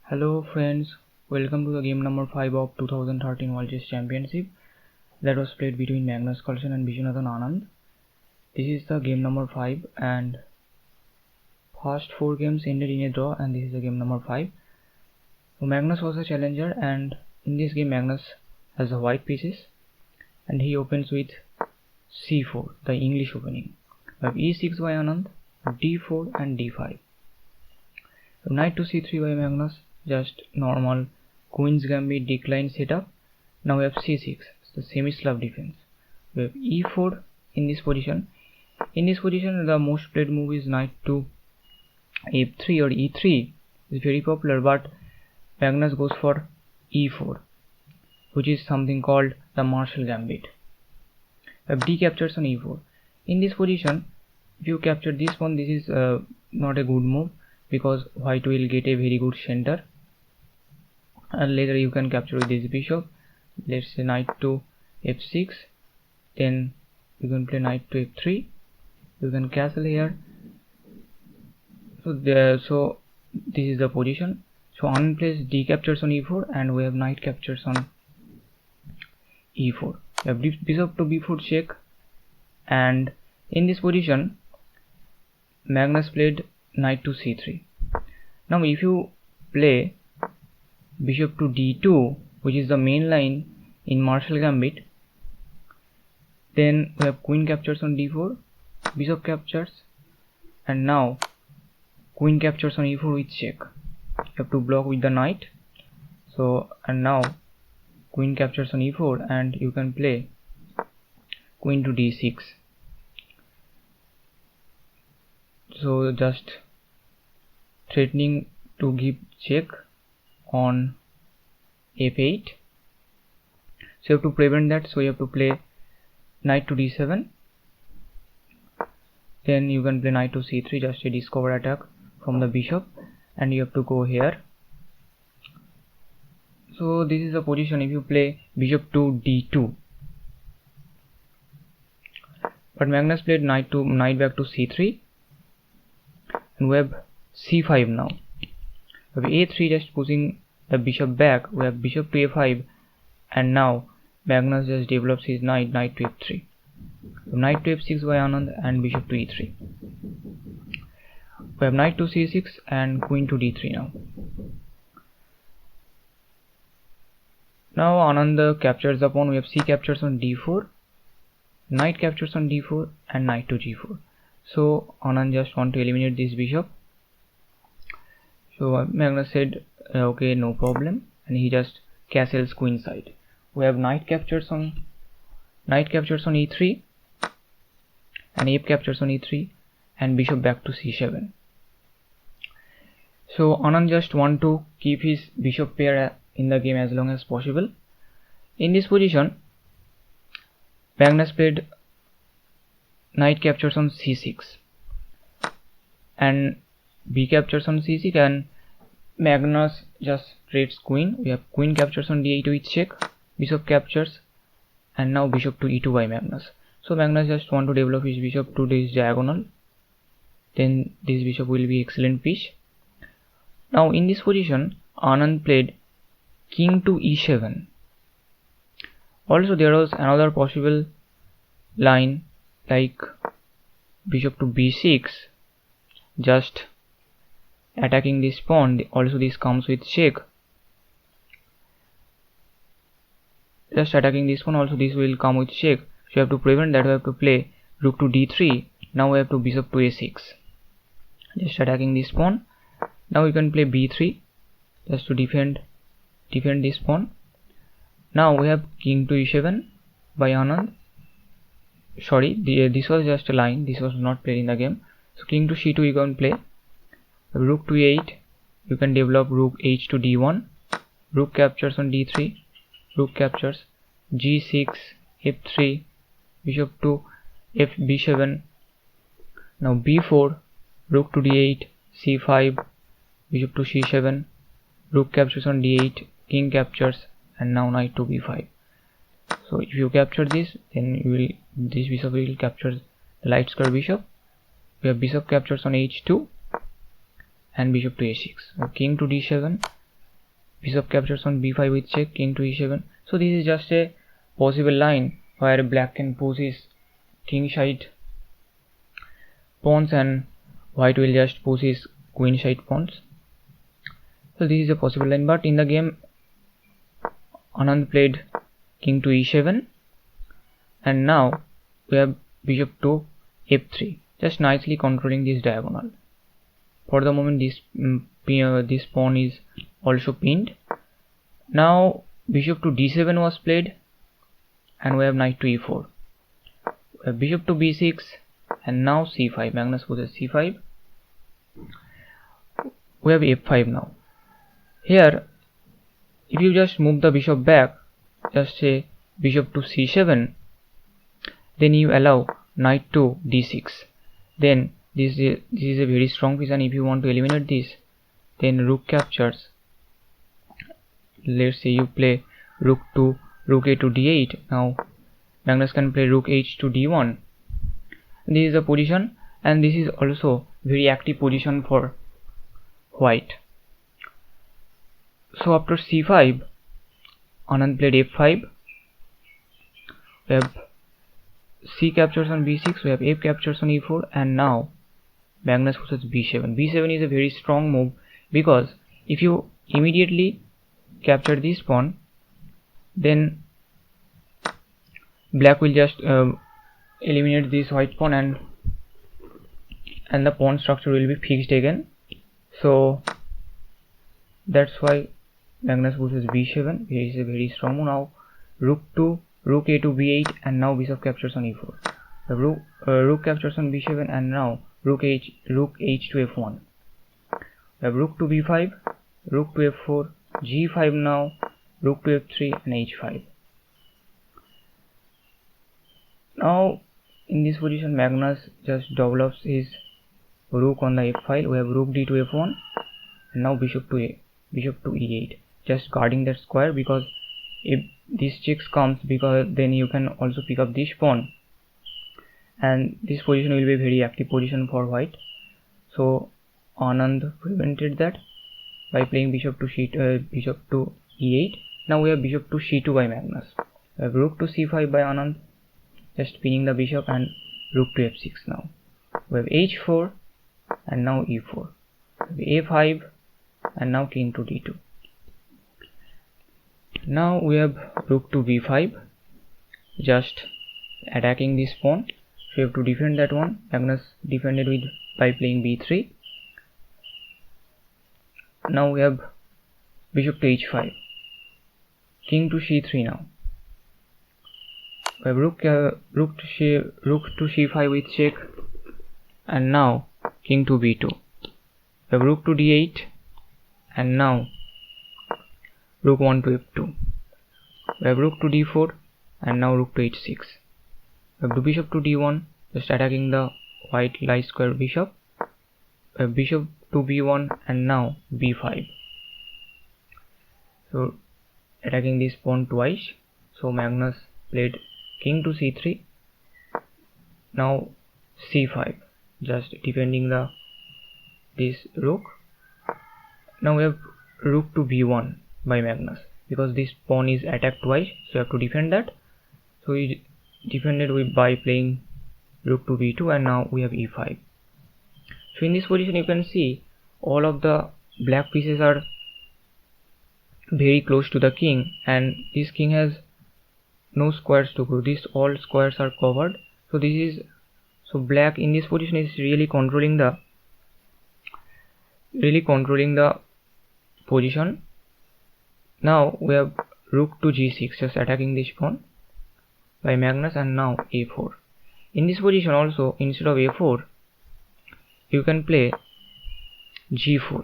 Hello friends, welcome to the game number 5 of 2013 World Chess Championship that was played between Magnus Carlsen and Viswanathan Anand. This is the game number 5 and first 4 games ended in a draw, and this is the game number 5. So Magnus was a challenger, and in this game Magnus has the white pieces and he opens with c4, the English opening. We have e6 by Anand, d4 and d5. Knight to c3 by Magnus, just normal queen's gambit decline setup. Now we have c6, the semi-Slav defense. We have e4 in this position. In this position, the most played move is knight to f3 or e3. It's very popular, but Magnus goes for e4, which is something called the Marshall gambit. We have d captures on e4. In this position, if you capture this pawn, this is not a good move, because white will get a very good center, and later you can capture with this bishop. Let's say knight to f6, then you can play knight to f3. You can castle here. So this is the position. So Anand plays d captures on e4, and we have knight captures on e4. We have bishop to b4 check, and in this position Magnus played knight to c3. Now if you play bishop to d2, which is the main line in Marshall gambit, then we have queen captures on d4, bishop captures, and now queen captures on e4 with check. You have to block with the knight. So, and now queen captures on e4, and you can play queen to d6. So just threatening to give check on f8. So you have to prevent that, so you have to play knight to d7. Then you can play knight to c3, just a discover attack from the bishop, and you have to go here. So this is the position if you play bishop to d2. But Magnus played knight back to c3, and we have c5 now. We have a3, just pushing the bishop back. We have bishop to a5, and now Magnus just develops his knight to f3. So knight to f6 by Anand and bishop to e3. We have knight to c6 and queen to d3 now. Now Anand captures the pawn. We have c captures on d4, knight captures on d4, and knight to g4. So Anand just want to eliminate this bishop. So Magnus said okay, no problem, and he just castles queen side. We have knight captures on e3, and f captures on e3, and bishop back to c7. So Anand just want to keep his bishop pair in the game as long as possible. In this position, Magnus played knight captures on c6 and b captures on c6, and Magnus just trades queen. We have queen captures on d8 with check, bishop captures, and now bishop to e2 by Magnus. So Magnus just want to develop his bishop to this diagonal, then this bishop will be excellent piece. Now in this position Anand played king to e7. Also there was another possible line like bishop to b6, just attacking this pawn. Also this comes with check. Just attacking this pawn, also this will come with check. So you have to prevent that. We have to play rook to d3. Now we have to bishop to a6, just attacking this pawn. Now you can play b3, just to defend this pawn. Now we have king to e7 by Anand. Sorry, this was just a line, this was not played in the game. So king to c2 you can play. Rook to e8, you can develop rook h to d1, rook captures on d3, rook captures, g6, f3, bishop to b7. Now b4, rook to d8, c5, bishop to c7, rook captures on d8, king captures, and now knight to b5. So if you capture this, then this bishop will capture the light square bishop. We have bishop captures on h2 and bishop to a6. King to d7, bishop captures on b5 with check, king to e7. So this is just a possible line where black can push his king side pawns and white will just push his queen side pawns. So this is a possible line, but in the game Anand played king to e7, and now we have bishop to f3, just nicely controlling this diagonal. For the moment this pawn is also pinned. Now bishop to d7 was played, and we have knight to e4. We have bishop to b6, and now c5. Magnus pushes c5. We have f5 now. Here, if you just move the bishop back, just say bishop to c7, then you allow knight to d6. Then this is a very strong piece, and if you want to eliminate this, then rook captures. Let's say you play rook a to d8. Now Magnus can play rook h to d1. This is the position, and this is also very active position for white. So after c5, Anand played f5. We have c captures on b6. We have f captures on e4, and now Magnus pushes b7. b7 is a very strong move, because if you immediately capture this pawn, then black will just eliminate this white pawn, and the pawn structure will be fixed again. So that's why Magnus pushes b7. Here is a very strong move. Now rook a to b8, and now bishop captures on e4. The rook captures on b7, and now rook h to f1. We have rook to b5, rook to f4, g5 now, rook to f3, and h5. Now in this position Magnus just develops his rook on the f file. We have rook d to f1, and now bishop to e8, just guarding that square, because if this checks comes, because then you can also pick up this pawn, and this position will be a very active position for white. So Anand prevented that by playing bishop to e8. Now we have bishop to c2 by Magnus. We have rook to c5 by Anand, just pinning the bishop, and rook to f6 now. We have h4, and now e4. We have a5, and now king to d2. Now we have rook to b5, just attacking this pawn. So you have to defend that one. Magnus defended by playing b3. Now we have bishop to h5, king to c3 now. We have rook to c5 with check, and now king to b2. We have rook to d8, and now rook 1 to f2. We have rook to d4, and now rook to h6. We have bishop to d1, just attacking the white light square bishop. We have bishop to b1, and now b5. So attacking this pawn twice. So Magnus played king to c3. Now c5, just defending this rook. Now we have rook to b1 by Magnus, because this pawn is attacked twice, so you have to defend that. So he defended by playing rook to b2, and now we have e5. So in this position you can see all of the black pieces are very close to the king, and this king has no squares to go. These all squares are covered. So black in this position is really controlling the position. Now we have rook to g6, just attacking this pawn by Magnus, and now a4. In this position also, instead of a4, you can play g4.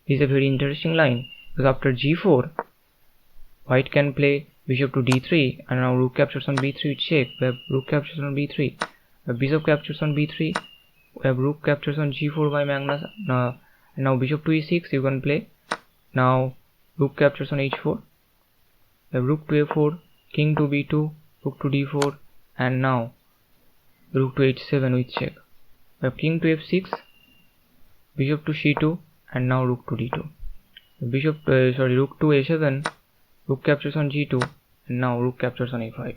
This is a very interesting line, because after g4, white can play bishop to d3, and now rook captures on b3 check. We have rook captures on b3. We have bishop captures on b3. We have rook captures on g4 by Magnus. Now bishop to e6 you can play. Now rook captures on h4. We have rook to a4, king to b2, rook to d4, and now rook to h7 with check. We have king to f6, bishop to c2, and now rook to d2. rook to a7, rook captures on g2, and now rook captures on a5.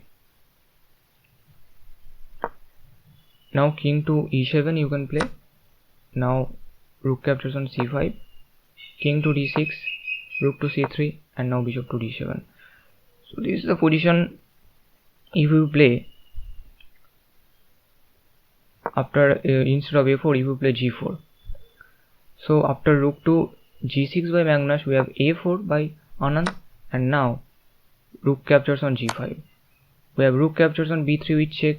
Now king to e7 you can play. Now rook captures on c5, king to d6, rook to c3, and now bishop to d7. So this is the position if you play after instead of a4 if you play g4. So after rook to g6 by Magnus, we have a4 by Anand, and now rook captures on g5. We have rook captures on b3 with check,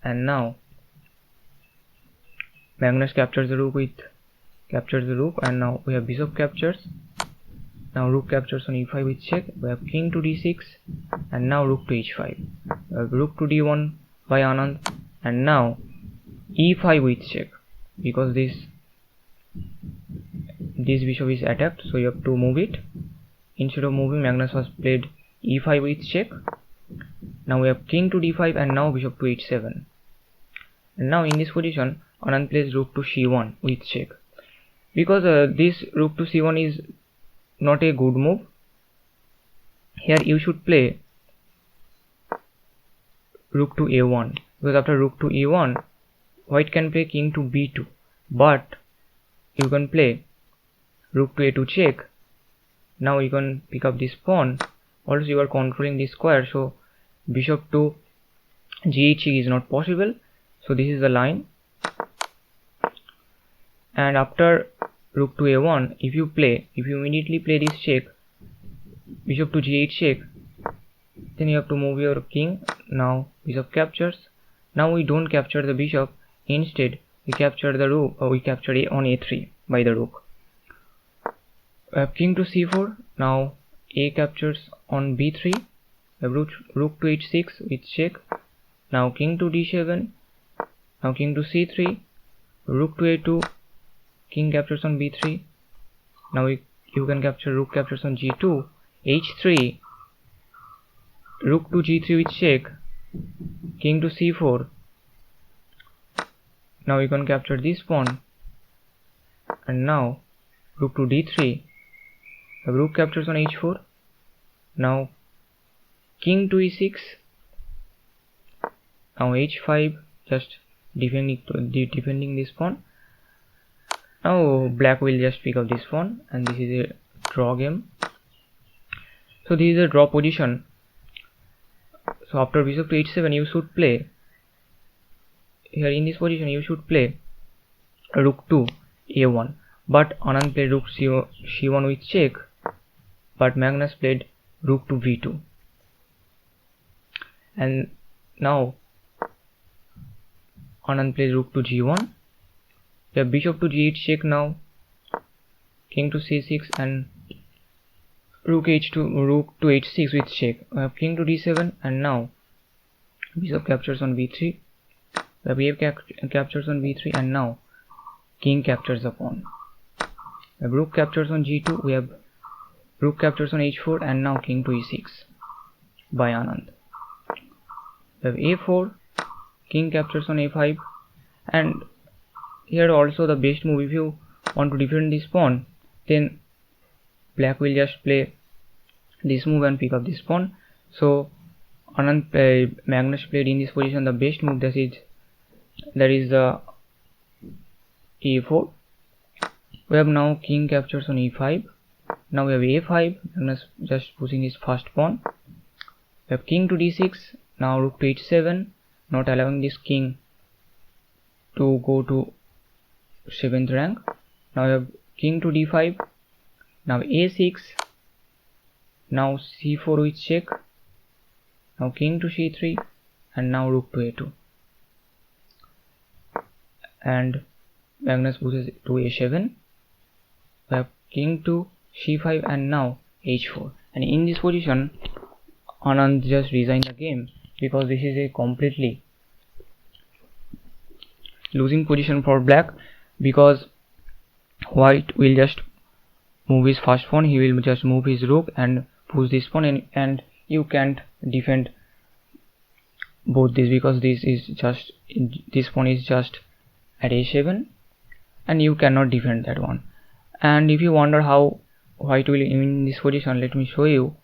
and now Magnus captures the rook, and now we have bishop captures. Now rook captures on e5 with check. We have king to d6, and now rook to h5. We have rook to d1 by Anand, and now e5 with check, because this bishop is attacked, so you have to move it. Instead of moving, Magnus was played e5 with check. Now we have king to d5, and now bishop to h7. And now in this position, Anand plays rook to c1 with check, because this rook to c1 is not a good move. Here you should play rook to a1, because after rook to e1, white can play king to b2, but you can play rook to a2 check. Now you can pick up this pawn. Also you are controlling this square, so bishop to g8 check is not possible. So this is the line. And after rook to a1, if you immediately play this check, bishop to g8 check, then you have to move your king. Now bishop captures. Now we don't capture the bishop, instead we capture the rook, or we capture it on a3 by the rook. We have king to c4. Now a captures on b3. We have rook to h6 with check. Now king to d7. Now king to c3, rook to a2, king captures on b3. Now you can capture rook captures on g2, h3, rook to g3 with check, king to c4. Now you can capture this pawn, and now rook to d3, rook captures on h4. Now king to e6, now h5, just defending this pawn. Now black will just pick up this pawn, and this is a draw game. So this is a draw position. So after bishop to h7, you should play here in this position. You should play rook to a1, but Anand played rook c1 with check, but Magnus played rook to b2. And now Anand plays rook to g1. We have bishop to g8 check now, king to c6, and rook to h6 with check. We have king to d7, and now bishop captures on b3. We have captures on b3, and now king captures the pawn. We have rook captures on g2. We have rook captures on h4, and now king to e6 by Anand. We have a4, king captures on a5, and here also the best move, if you want to defend this pawn, then black will just play this move and pick up this pawn. So Magnus played in this position the best move, that is the e4. We have now king captures on e5. Now we have a5, Magnus just pushing his first pawn. We have king to d6, now rook to h7, not allowing this king to go to 7th rank. Now we have king to d5, now a6, now c4 with check, now king to c3, and now rook to a2. And Magnus pushes to a7. We have king to c5, and now h4. And in this position, Anand just resigned the game, because this is a completely losing position for black, because white will just move his first pawn. He will just move his rook and push this pawn, and you can't defend both this, because this pawn is just at a7, and you cannot defend that one. And if you wonder how white will in this position. Let me show you.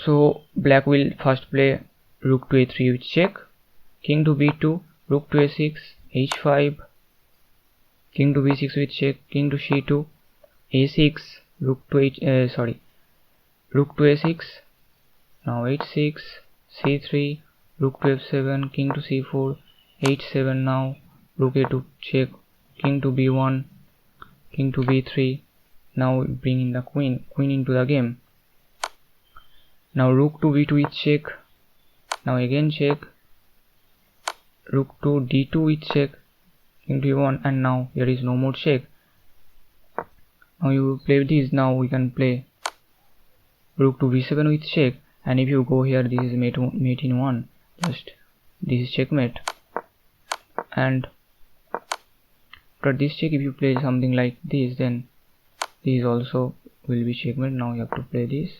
So black will first play rook to a3 with check, king to b2, rook to a6, h5, king to b6 with check, king to c2, a6, rook to rook to a6, now h6, c3, rook to f7, king to c4, h7, now rook a2 check, king to b1, king to b3. Now bring in the queen into the game. Now rook to b2 with check, now again check, rook to d2 with check, king to e1, and now there is no more check. Now you play this. Now we can play rook to b7 with check, and if you go here, this is mate in 1, just this is checkmate. And after this check, if you play something like this, then this also will be checkmate. Now you have to play this.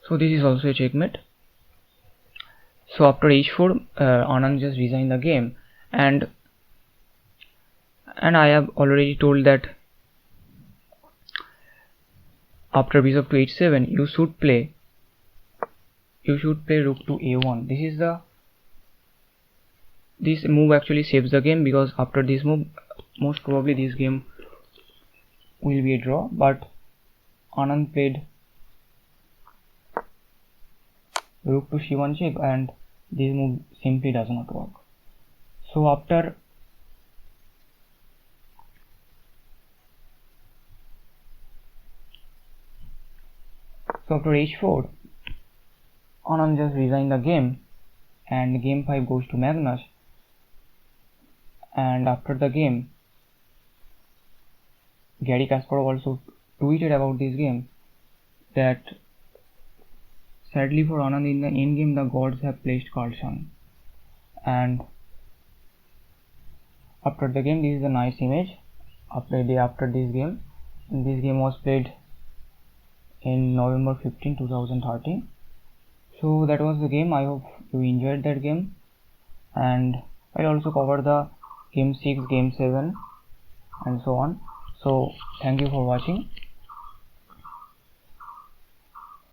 So this is also a checkmate. So after h4, Anand just resigned the game, and I have already told that after bishop to h7, you should play rook to a1. This move actually saves the game, because after this move, most probably this game will be a draw. But Anand played rook to c1 check, and this move simply does not work. So after h4, Anand just resigned the game, and game 5 goes to Magnus. And after the game, Gary Kasparov also tweeted about this game that sadly for Anand, in the end game the gods have placed Carlsen. And after the game, this is a nice image after this game. And this game was played in November 15, 2013. So that was the game. I hope you enjoyed that game, and I'll also cover the game 6, game 7 and so on. So thank you for watching.